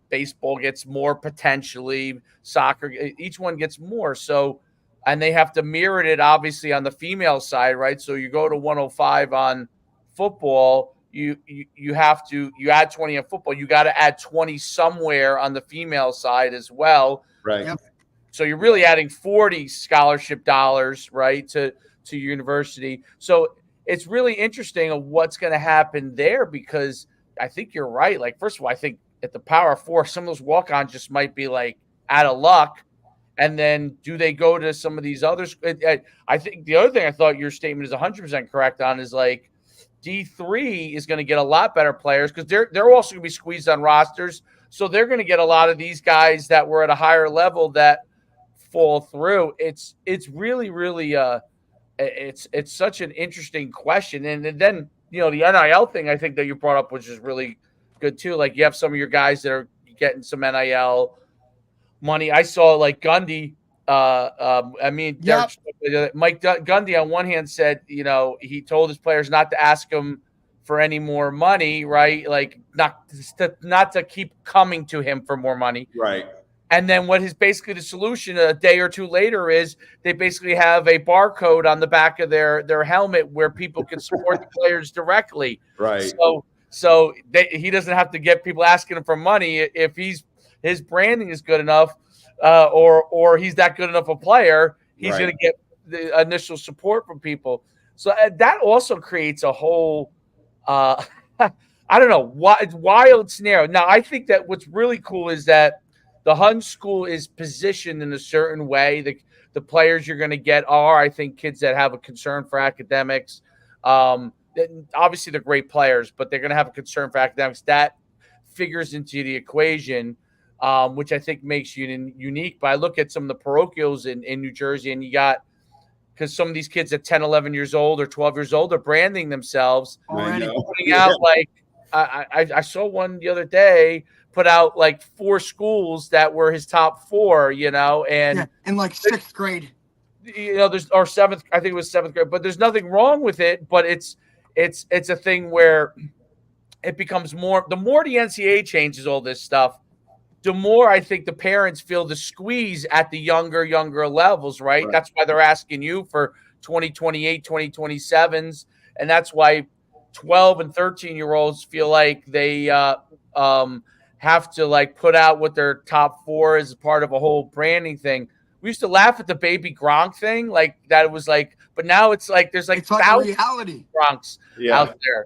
baseball gets more potentially, soccer, each one gets more. So, and they have to mirror it obviously on the female side, right? So you go to 105 on football. You have to add 20 on football. You got to add 20 somewhere on the female side as well. Right. Yep. So you're really adding 40 scholarship dollars, right, to your university. So it's really interesting of what's going to happen there because I think you're right. Like, first of all, I think at the Power Four, some of those walk-ons just might be like out of luck. And then do they go to some of these others? I think the other thing I thought your statement is 100% correct on is like D3 is going to get a lot better players because they're also going to be squeezed on rosters. So they're going to get a lot of these guys that were at a higher level that fall through. It's really, really it's such an interesting question. And then, the NIL thing I think that you brought up, which is really good too. Like you have some of your guys that are getting some NIL money. I saw like Gundy. Yep. Mike Gundy on one hand said, he told his players not to ask him for any more money, right? Like not to keep coming to him for more money. Right. And then what is basically the solution a day or two later is they basically have a barcode on the back of their helmet where people can support the players directly. Right. So he doesn't have to get people asking him for money if his branding is good enough, or he's that good enough a player. He's going to get the initial support from people. So that also creates a whole, I don't know, wild scenario. Now I think that what's really cool is that the Hun school is positioned in a certain way. The players you're going to get are, I think, kids that have a concern for academics. Obviously, they're great players, but they're going to have a concern for academics. That figures into the equation, which I think makes you unique. But I look at some of the parochials in New Jersey, and you got – because some of these kids at 10, 11 years old or 12 years old are branding themselves. Already. Putting out like I saw one the other day – put out like 4 schools that were his top 4, and in like 6th grade. There's or 7th, I think it was 7th grade, but there's nothing wrong with it. But it's a thing where it becomes more. The more the NCAA changes all this stuff, the more I think the parents feel the squeeze at the younger levels, right? That's why they're asking you for 2028, 2027s, and that's why 12 and 13-year-olds feel like they have to like put out what their top 4 is part of a whole branding thing. We used to laugh at the baby Gronk thing, like that it was like, but now it's like there's like it's like a reality Gronks out there,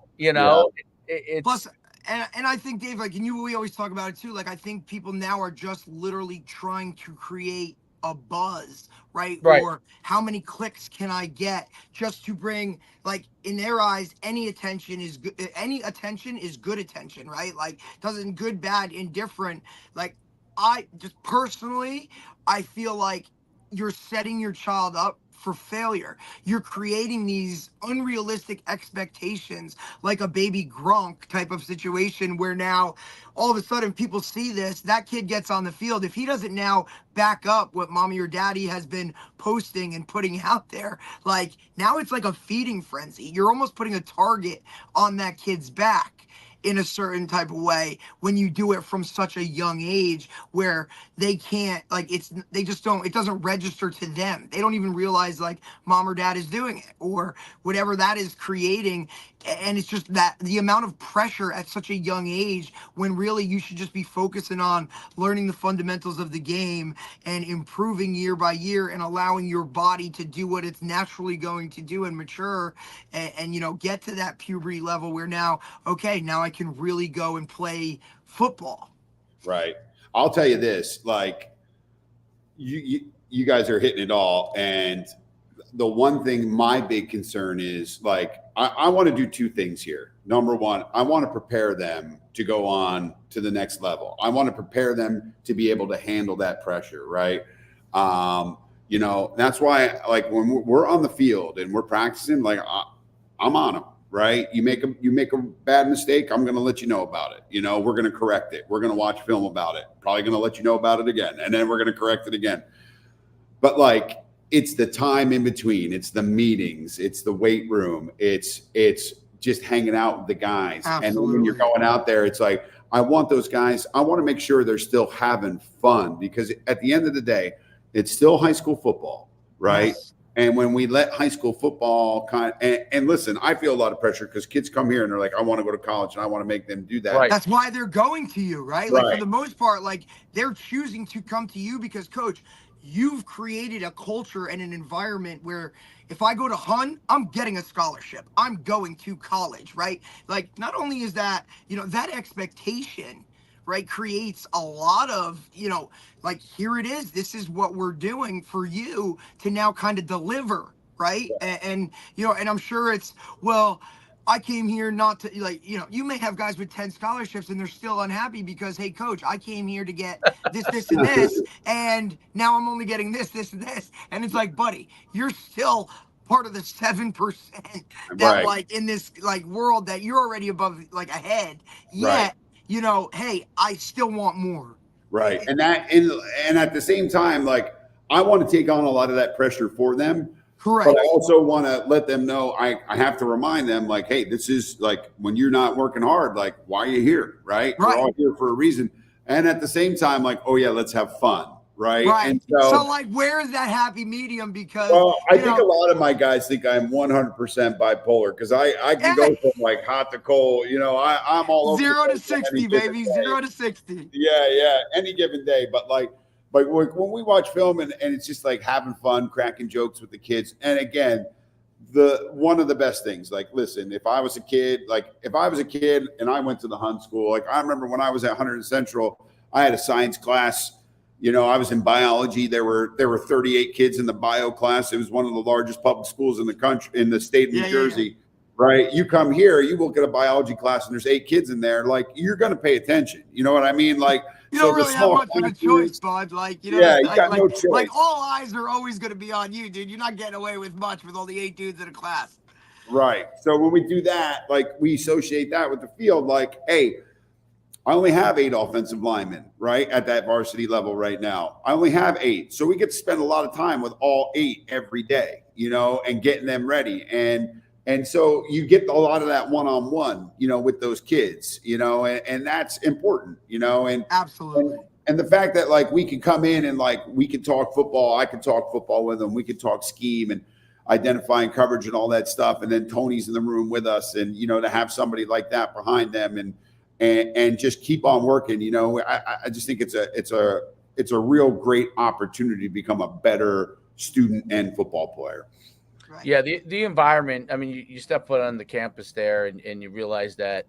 It's plus, and I think Dave, like, and we always talk about it too. Like, I think people now are just literally trying to create a buzz, right? Or how many clicks can I get just to bring, like, in their eyes, any attention is good. Any attention is good attention, right? Like, doesn't good, bad, indifferent. Like, I just personally, I feel like you're setting your child up for failure. You're creating these unrealistic expectations, like a baby Gronk type of situation where now all of a sudden people see this, that kid gets on the field. If he doesn't now back up what mommy or daddy has been posting and putting out there, like now it's like a feeding frenzy. You're almost putting a target on that kid's back. in a certain type of way when you do it from such a young age, where they can't, like, they just don't, it doesn't register to them. They don't even realize like mom or dad is doing it or whatever that is creating. And it's just that the amount of pressure at such a young age, when really you should just be focusing on learning the fundamentals of the game and improving year by year and allowing your body to do what it's naturally going to do and mature and you know, get to that puberty level where now, okay, now I can really go and play football. Right. I'll tell you this, like you guys are hitting it all. And the one thing, my big concern is, like, I want to do two things here. Number one, I want to prepare them to go on to the next level. I want to prepare them to be able to handle that pressure. Right. You know, that's why, like, when we're on the field and we're practicing, like, I'm on them. Right. You make a bad mistake, I'm going to let you know about it. You know, we're going to correct it. We're going to watch film about it. Probably going to let you know about it again. And then we're going to correct it again. But like, it's the time in between. It's the meetings. It's the weight room. It's just hanging out with the guys. Absolutely. And when you're going out there, it's like, I want those guys, I want to make sure they're still having fun, because at the end of the day, it's still high school football, right? Yes. And when we let high school football and listen, I feel a lot of pressure because kids come here and they're like, I want to go to college and I want to make them do that. Right. That's why they're going to you, right? Like, for the most part, like, they're choosing to come to you because, coach, you've created a culture and an environment where if I go to Hun, I'm getting a scholarship. I'm going to college, right? Like, not only is that, you know, that expectation, right, creates a lot of, you know, like, here it is. This is what we're doing for you to now kind of deliver, right? Yeah. And you know, and I'm sure it's, well, I came here not to, like, you know, you may have guys with 10 scholarships and they're still unhappy because, hey, coach, I came here to get this, this, and this, and now I'm only getting this, this, and this. And it's like, buddy, you're still part of the 7% that, like, in this, like, world that you're already above, like, ahead. Yet, you know, hey, I still want more. Right. And at the same time, like, I want to take on a lot of that pressure for them. Correct. But I also want to let them know, I have to remind them, like, hey, this is, like, when you're not working hard, like, why are you here? Right. We're all here for a reason. And at the same time, like, oh yeah, let's have fun. Right. And so like, where is that happy medium? Because, well, I think a lot of my guys think I'm 100% bipolar, because I can go from, like, hot to cold. You know, I'm all over 0 to 60, baby. 0 to 60. Yeah. Any given day. But like when we watch film and it's just like having fun, cracking jokes with the kids. And again, one of the best things, like, listen, if I was a kid and I went to the Hun school, like, I remember when I was at Hunter Central, I had a science class. You know, I was in biology. There were 38 kids in the bio class. It was one of the largest public schools in the country, in the state of New Jersey. Right? You come here, you look at a biology class and there's 8 kids in there. Like, you're going to pay attention. You know what I mean? Like, you don't really have much of a choice, bud. Like, you know, you got no choice. Like, all eyes are always going to be on you, dude. You're not getting away with much with all the 8 dudes in a class. Right. So when we do that, like, we associate that with the field. Like, hey, I only have 8 offensive linemen, right, at that varsity level right now. I only have 8. So we get to spend a lot of time with all 8 every day, you know, and getting them ready. And so you get a lot of that one-on-one, you know, with those kids, you know, and that's important, you know. And absolutely. And the fact that, like, we can come in and, like, we can talk football. I can talk football with them. We can talk scheme and identifying coverage and all that stuff. And then Tony's in the room with us, and, you know, to have somebody like that behind them and just keep on working, you know, I just think it's a real great opportunity to become a better student and football player. Right. Yeah, the environment. I mean, you step foot on the campus there, and you realize that,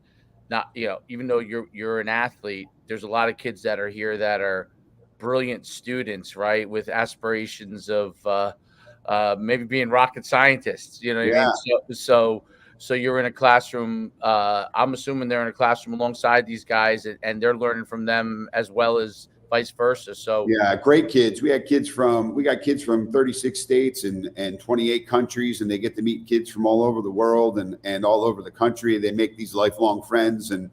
not, you know, even though you're an athlete, there's a lot of kids that are here that are brilliant students, right, with aspirations of maybe being rocket scientists. You know what I mean? So you're in a classroom. I'm assuming they're in a classroom alongside these guys, and they're learning from them as well as vice versa. So yeah, great kids. We got kids from 36 states and 28 countries, and they get to meet kids from all over the world and all over the country. They make these lifelong friends, and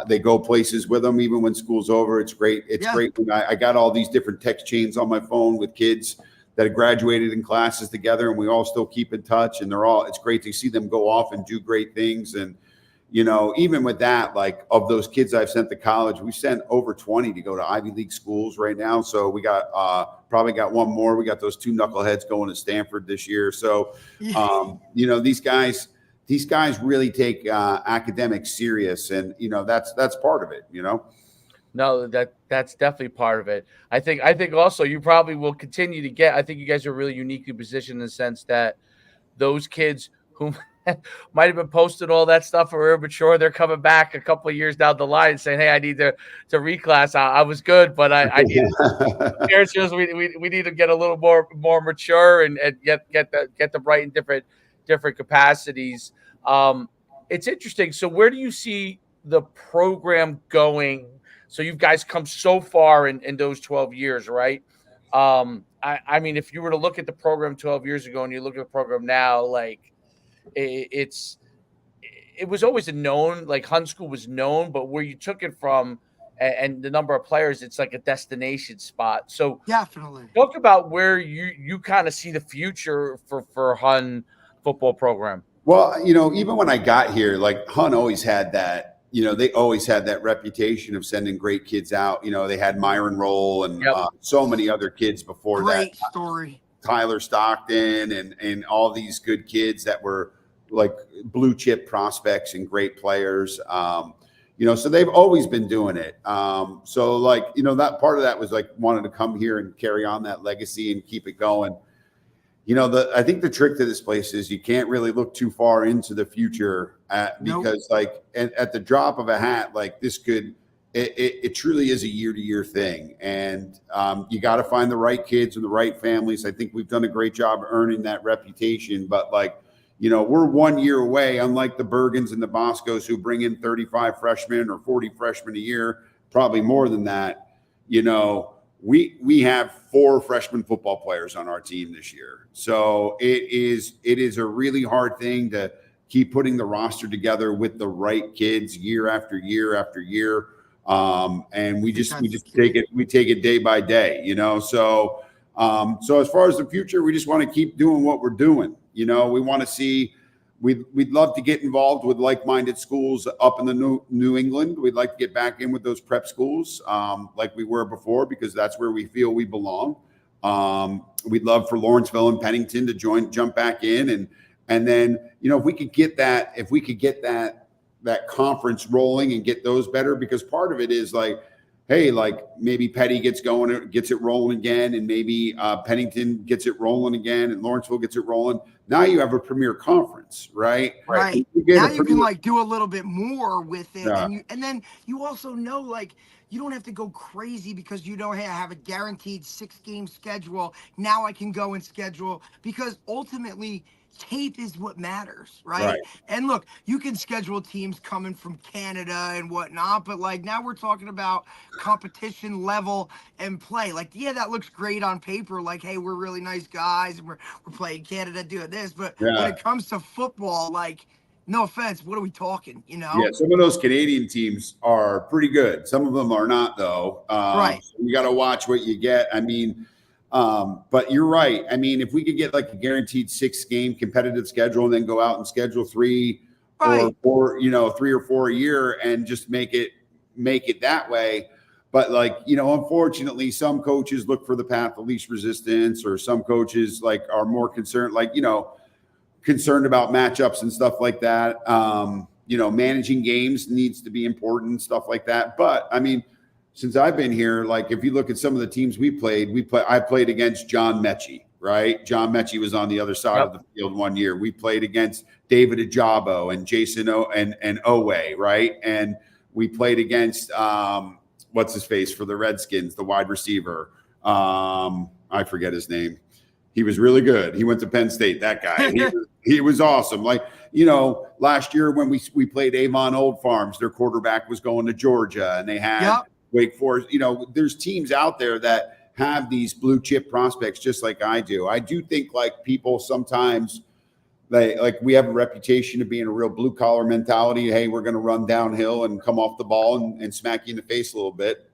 they go places with them even when school's over. It's great. It's great. I got all these different text chains on my phone with kids that have graduated in classes together, and we all still keep in touch, and it's great to see them go off and do great things. And even with that, like of those kids I've sent to college, we've sent over 20 to go to Ivy League schools right now. So we got probably got one more. We got those 2 knuckleheads going to Stanford this year. So, these guys really take academics serious, and that's part of it. No, that's definitely part of it. I think also you probably will continue to get. I think you guys are really uniquely positioned in the sense that those kids who might have been posting all that stuff or immature, they're coming back a couple of years down the line and saying, "Hey, I need to reclass. I was good, but I need parents just we need to get a little more mature and get them right in different capacities." It's interesting. So where do you see the program going? So you guys come so far in those 12 years, right? I mean, if you were to look at the program 12 years ago and you look at the program now, like it was always a known, like Hun School was known, but where you took it from and the number of players, it's like a destination spot. So definitely talk about where you kind of see the future for Hun football program. Well, even when I got here, like Hun always had that. They always had that reputation of sending great kids out. They had Myron Roll and so many other kids before that. Great story. Tyler Stockton and all these good kids that were like blue chip prospects and great players. So they've always been doing it. So like, that part of that was like wanted to come here and carry on that legacy and keep it going. I think the trick to this place is you can't really look too far into the future because like at the drop of a hat, like this it truly is a year-to-year thing. And you got to find the right kids and the right families. I think we've done a great job earning that reputation, but like, we're 1 year away, unlike the Bergens and the Boscos who bring in 35 freshmen or 40 freshmen a year, probably more than that. We have 4 freshman football players on our team this year. So it is a really hard thing to keep putting the roster together with the right kids year after year after year. And we just take it day by day, So as far as the future, we just want to keep doing what we're doing. We want to see. We'd love to get involved with like-minded schools up in the New England. We'd like to get back in with those prep schools like we were before, because that's where we feel we belong. We'd love for Lawrenceville and Pennington to jump back in, and then if we could get that conference rolling and get those better, because part of it is like, hey, like maybe Petty gets it rolling again, and maybe Pennington gets it rolling again, and Lawrenceville gets it rolling. Now you have a premier conference, right? Right. Now you can like do a little bit more with it, and then you also know like you don't have to go crazy because you don't have a guaranteed 6-game schedule. Now I can go and schedule, because ultimately tape is what matters, right? And look, you can schedule teams coming from Canada and whatnot, but like now we're talking about competition level and play. Like, yeah, that looks great on paper. Like, hey, we're really nice guys and we're playing Canada doing this. But when it comes to football, like, no offense, what are we talking, Yeah, some of those Canadian teams are pretty good. Some of them are not, though. Right. So you got to watch what you get. I mean, but you're right. I mean, if we could get like a guaranteed 6-game competitive schedule and then go out and schedule 3 or 4, 3 or 4 a year and just make it that way. But like, unfortunately, some coaches look for the path of least resistance, or some coaches like are more concerned, like, concerned about matchups and stuff like that. Managing games needs to be important, stuff like that. But I mean, since I've been here, like if you look at some of the teams I played against John Mechie, right? John Mechie was on the other side of the field 1 year. We played against David Ajabo and Jason and Owe, right? And we played against what's his face for the Redskins, the wide receiver. I forget his name. He was really good. He went to Penn State, that guy. He was awesome. Like, last year when we played Avon Old Farms, their quarterback was going to Georgia, and they had Wake Forest. There's teams out there that have these blue chip prospects just like I do. I do think like people sometimes we have a reputation of being a real blue collar mentality. Hey, we're going to run downhill and come off the ball and smack you in the face a little bit.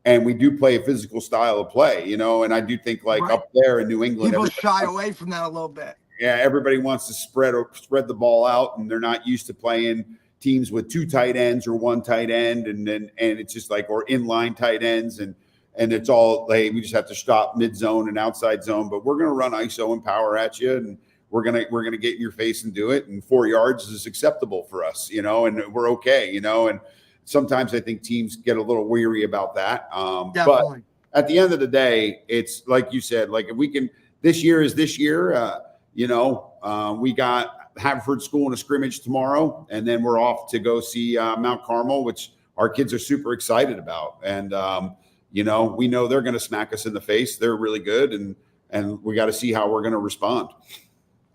And we do play a physical style of play, and I do think like up there in New England, people shy away from that a little bit. Yeah, everybody wants to spread the ball out, and they're not used to playing, teams with 2 tight ends or 1 tight end, and it's just like, or inline tight ends, and it's all, hey, we just have to stop mid zone and outside zone, but we're going to run ISO and power at you, and we're gonna get in your face and do it, and 4 yards is acceptable for us, and we're okay, and sometimes I think teams get a little weary about that. But at the end of the day, it's like you said, like if we can, this year is this year, we got Haverford School in a scrimmage tomorrow, and then we're off to go see Mount Carmel, which our kids are super excited about. And, we know they're going to smack us in the face. They're really good, and we got to see how we're going to respond.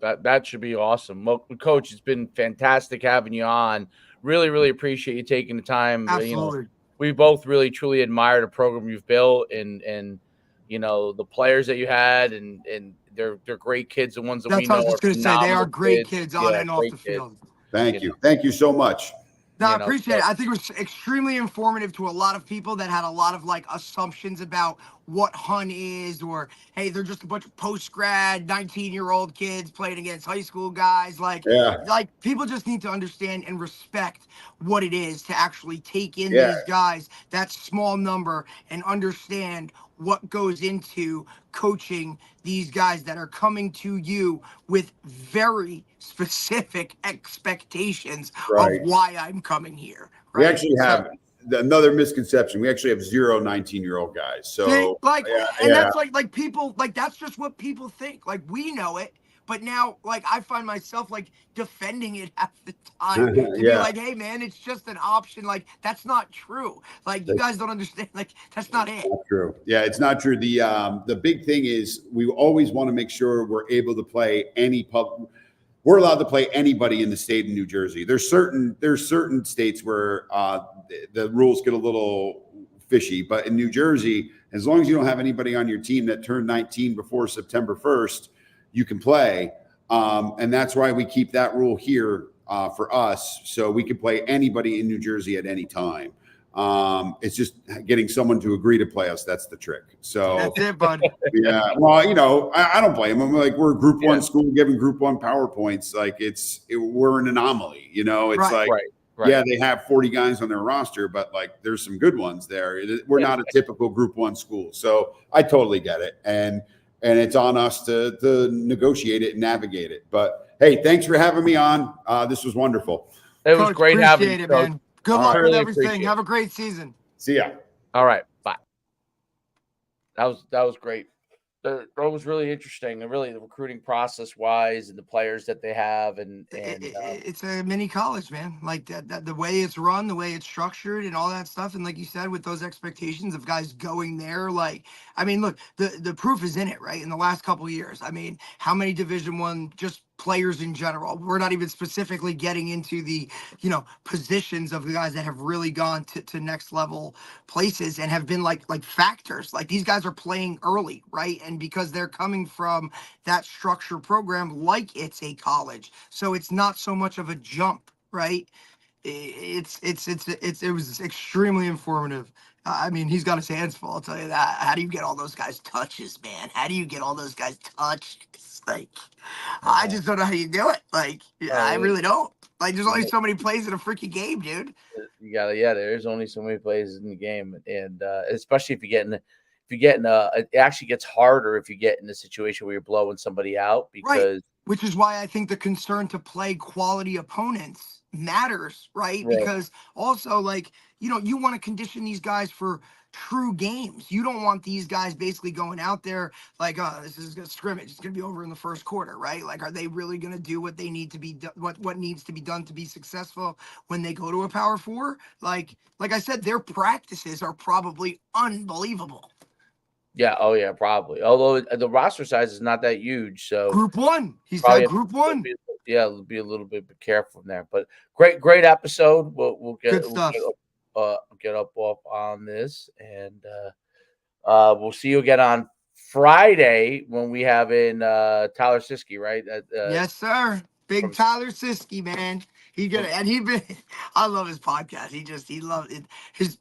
That should be awesome. Well, Coach, it's been fantastic having you on. Really, really appreciate you taking the time. Absolutely. We both really, truly admire the program you've built, and the players that you had, and they're great kids. The ones that That's we know what I was just going to say. They are great kids on and off the field. Thank you. Thank you so much. No, I appreciate it. I think it was extremely informative to a lot of people that had a lot of assumptions about what Hun is, or hey, they're just a bunch of post-grad 19-year-old kids playing against high school guys. Like people just need to understand and respect what it is to actually take in these guys, that small number, and understand what goes into coaching these guys that are coming to you with very specific expectations of why I'm coming here. Right? We actually have another misconception. We actually have 0 19-year-old guys. So that's like people, that's just what people think. Like, we know it. But now, I find myself defending it half the time to be like, hey, man, it's just an option. That's not true. You guys don't understand. That's not it. Not true. Yeah, it's not true. The big thing is we always want to make sure we're able to play we're allowed to play anybody in the state of New Jersey. There's certain states where the rules get a little fishy, but in New Jersey, as long as you don't have anybody on your team that turned 19 before September 1st, you can play. And that's why we keep that rule here for us. So we can play anybody in New Jersey at any time. It's just getting someone to agree to play us. That's the trick. So that's it, bud. Yeah. Well, I don't blame them. we're a group 1 school giving group 1 PowerPoints. We're an anomaly, it's yeah, they have 40 guys on their roster, but there's some good ones there. We're not a typical group 1 school. So I totally get it. And it's on us to negotiate it and navigate it. But hey, thanks for having me on. This was wonderful. It was great having you, Coach. Man. Good luck with everything. Have a great season. See ya. All right. Bye. That was great. That was really interesting, and really the recruiting process wise, and the players that they have, and it's a mini college, man. The way it's run, the way it's structured, and all that stuff. And like you said, with those expectations of guys going there, look, the proof is in it, right? In the last couple of years, how many Division I just players in general. We're not even specifically getting into the, positions of the guys that have really gone to next level places and have been like factors. These guys are playing early, right? And because they're coming from that structure program, it's a college. So it's not so much of a jump, right? It was extremely informative. He's got his hands full, I'll tell you that. How do you get all those guys touches, man? How do you get all those guys touched? I just don't know how you do it. I really don't. There's only so many plays in a freaking game, dude. You gotta, there's only so many plays in the game, and especially if you get in, it actually gets harder if you get in a situation where you're blowing somebody out, because which is why I think the concern to play quality opponents matters, right? Because also, you want to condition these guys for true games. You don't want these guys basically going out there this is a scrimmage. It's going to be over in the first quarter, right? Are they really going to do what they need to be what needs to be done to be successful when they go to a Power 4? Like I said, their practices are probably unbelievable. Yeah. Oh yeah, probably. Although the roster size is not that huge, so group 1. He said group 1. Be a little bit careful from there. But great episode. We'll get good stuff. Get up off on this, and we'll see you again on Friday when we have in Tyler Siskey, right? Yes, sir. Big Tyler Siskey, man. I love his podcast. He loves it.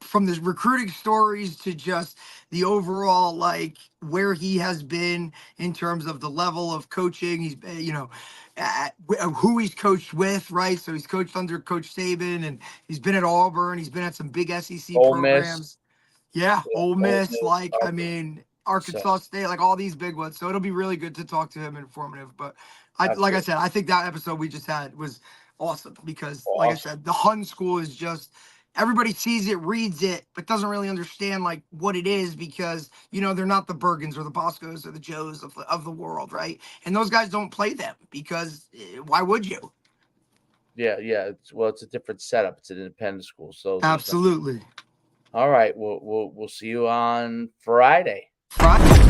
From the recruiting stories to just the overall, where he has been in terms of the level of coaching. He's, who he's coached with, right? So he's coached under Coach Saban, and he's been at Auburn. He's been at some big SEC Ole programs. Miss. Yeah, Yeah, Ole Ole Miss, Miss, like, I Auburn. mean, Arkansas State, like all these big ones. So it'll be really good to talk to him, informative. But like I Absolutely. said, I think that episode we just had was awesome because, like I Awesome. said, the Hun school is just everybody sees it, reads it, but doesn't really understand like what it is because they're not the Bergens or the Boscos or the Joes of the world, right? And those guys don't play them because why would you? Yeah. It's a different setup. It's an independent school, so Absolutely. All right, we'll see you on Friday. Friday.